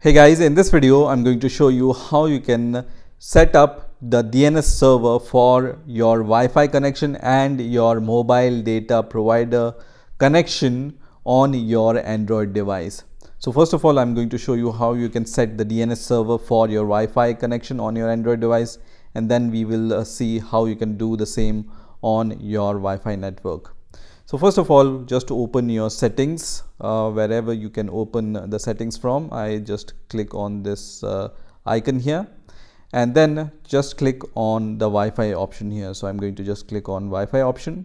Hey guys, in this video I'm going to show you how you can set up the DNS server for your Wi-Fi connection and your mobile data provider connection on your Android device. So first of all, I'm going to show you how you can set the DNS server for your Wi-Fi connection on your Android device, and then we will see how you can do the same on your Wi-Fi network. So first of all, just open your settings wherever you can open the settings from. I just click on this icon here, and then just click on the Wi-Fi option here. So I'm going to just click on Wi-Fi option,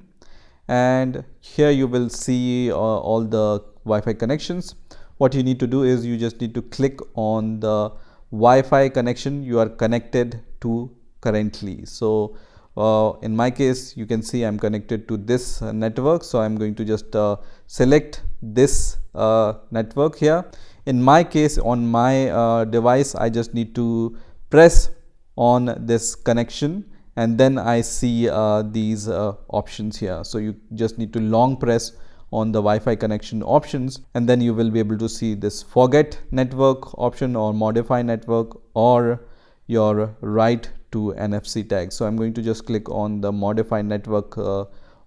and here you will see all the Wi-Fi connections. What you need to do is you just need to click on the Wi-Fi connection you are connected to currently. So in my case, you can see I'm connected to this network, so I'm going to just select this network here. In my case, on my device, I just need to press on this connection, and then I see these options here. So you just need to long press on the Wi-Fi connection options, and then you will be able to see this forget network option or modify network or your right to NFC tag. So I'm going to just click on the modify network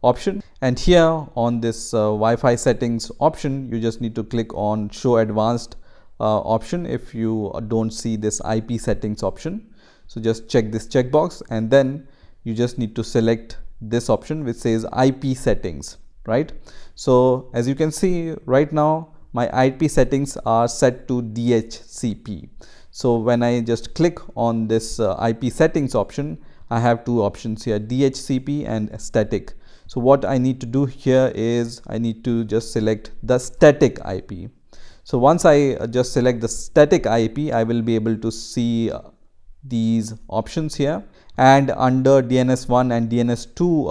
option, and here on this Wi-Fi settings option, you just need to click on show advanced option if you don't see this IP settings option. So just check this checkbox, and then you just need to select this option which says IP settings, right? So as you can see right now, my IP settings are set to DHCP. So when I just click on this IP settings option, I have two options here, DHCP and static. So what I need to do here is I need to just select the static IP. So once I just select the static IP, I will be able to see these options here, and under DNS1 and DNS2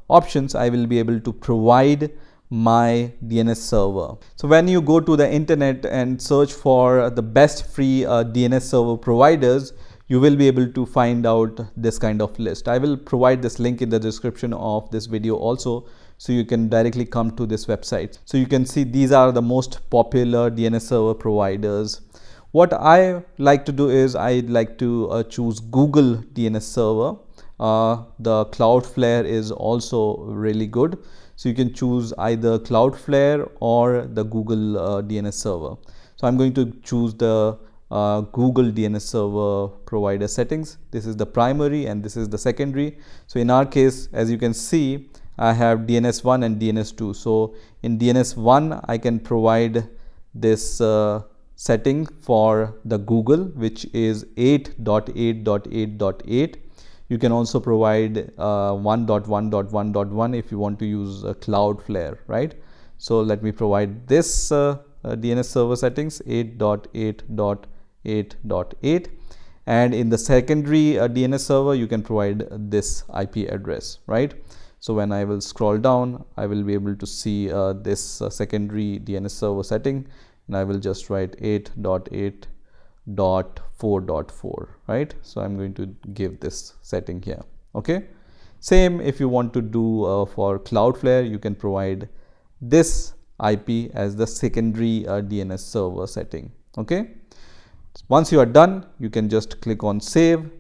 options, I will be able to provide my DNS server. So when you go to the internet and search for the best free DNS server providers, you will be able to find out this kind of list. I will provide this link in the description of this video also, so you can directly come to this website. So you can see these are the most popular DNS server providers. What I like to do is I like to choose Google DNS server. The Cloudflare is also really good. So you can choose either Cloudflare or the Google DNS server. So I'm going to choose the Google DNS server provider settings. This is the primary and this is the secondary. So in our case, as you can see, I have DNS1 and DNS2. So in DNS1, I can provide this setting for the Google, which is 8.8.8.8. You can also provide 1.1.1.1 if you want to use Cloudflare, right? So let me provide this DNS server settings 8.8.8.8, and in the secondary DNS server you can provide this IP address, right? So when I will scroll down, I will be able to see this secondary DNS server setting, and I will just write 8.8.4.4, right? So I'm going to give this setting here. Okay, same if you want to do for Cloudflare, you can provide this IP as the secondary DNS server setting. Okay, once you are done, you can just click on save,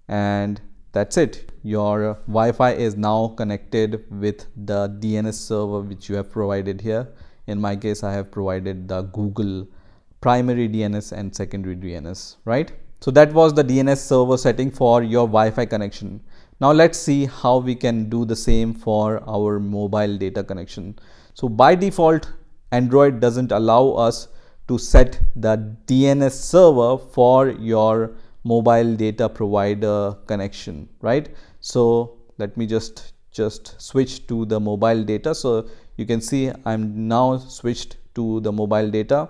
and that's it. Your Wi-Fi is now connected with the DNS server which you have provided here. In my case, I have provided the Google primary DNS and secondary DNS, right? So that was the DNS server setting for your Wi-Fi connection. Now let's see how we can do the same for our mobile data connection. So by default, Android doesn't allow us to set the DNS server for your mobile data provider connection, right? So let me just switch to the mobile data. So you can see I'm now switched to the mobile data,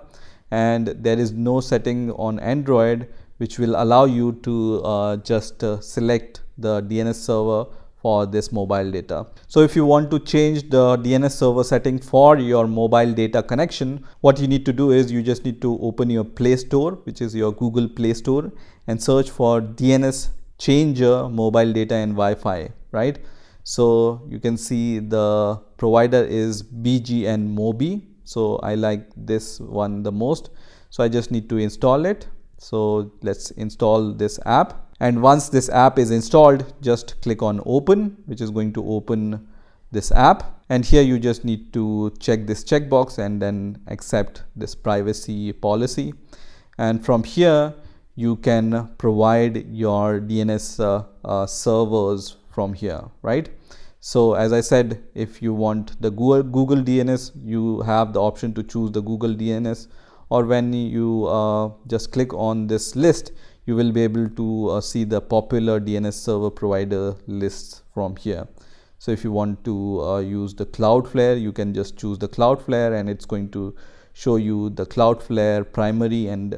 and there is no setting on Android which will allow you to just select the DNS server for this mobile data. So if you want to change the DNS server setting for your mobile data connection, what you need to do is you just need to open your Play Store, which is your Google Play Store, and search for DNS changer mobile data and Wi-Fi, right? So you can see the provider is BGN Mobi. So I like this one the most. So I just need to install it. So let's install this app, and once this app is installed, just click on open, which is going to open this app. And here you just need to check this checkbox and then accept this privacy policy. And from here you can provide your DNS servers from here, right? So as I said, if you want the Google DNS, you have the option to choose the Google DNS, or when you just click on this list, you will be able to see the popular DNS server provider lists from here. So if you want to use the Cloudflare, you can just choose the Cloudflare, and it's going to show you the Cloudflare primary and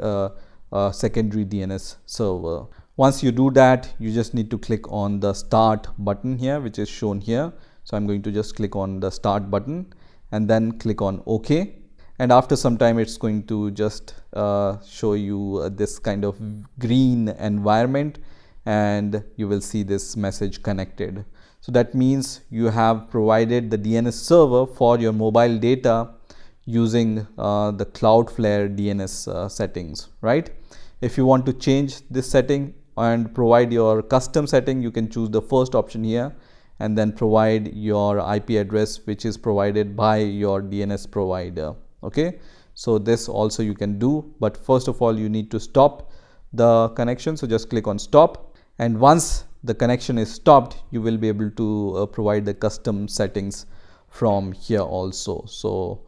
secondary DNS server. Once you do that, you just need to click on the start button here, which is shown here. So I'm going to just click on the start button and then click on OK. And after some time, it's going to just show you this kind of green environment, and you will see this message connected. So that means you have provided the DNS server for your mobile data using the Cloudflare DNS settings, right? If you want to change this setting and provide your custom setting, you can choose the first option here and then provide your IP address, which is provided by your DNS provider. Okay, so this also you can do, but first of all you need to stop the connection. So just click on stop, and once the connection is stopped, you will be able to provide the custom settings from here also. So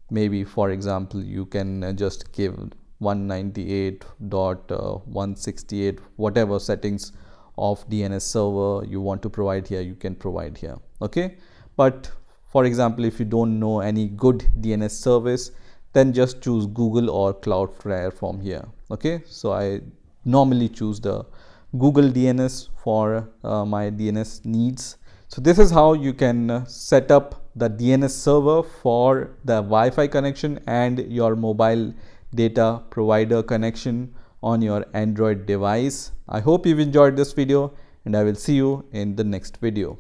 maybe, for example, you can just give 198.168, whatever settings of DNS server you want to provide here, you can provide here. Okay, but for example, if you don't know any good DNS service, then just choose Google or Cloudflare from here. Okay, so I normally choose the Google DNS for my DNS needs. So this is how you can set up the DNS server for the Wi-Fi connection and your mobile data provider connection on your Android device. I hope you've enjoyed this video, and I will see you in the next video.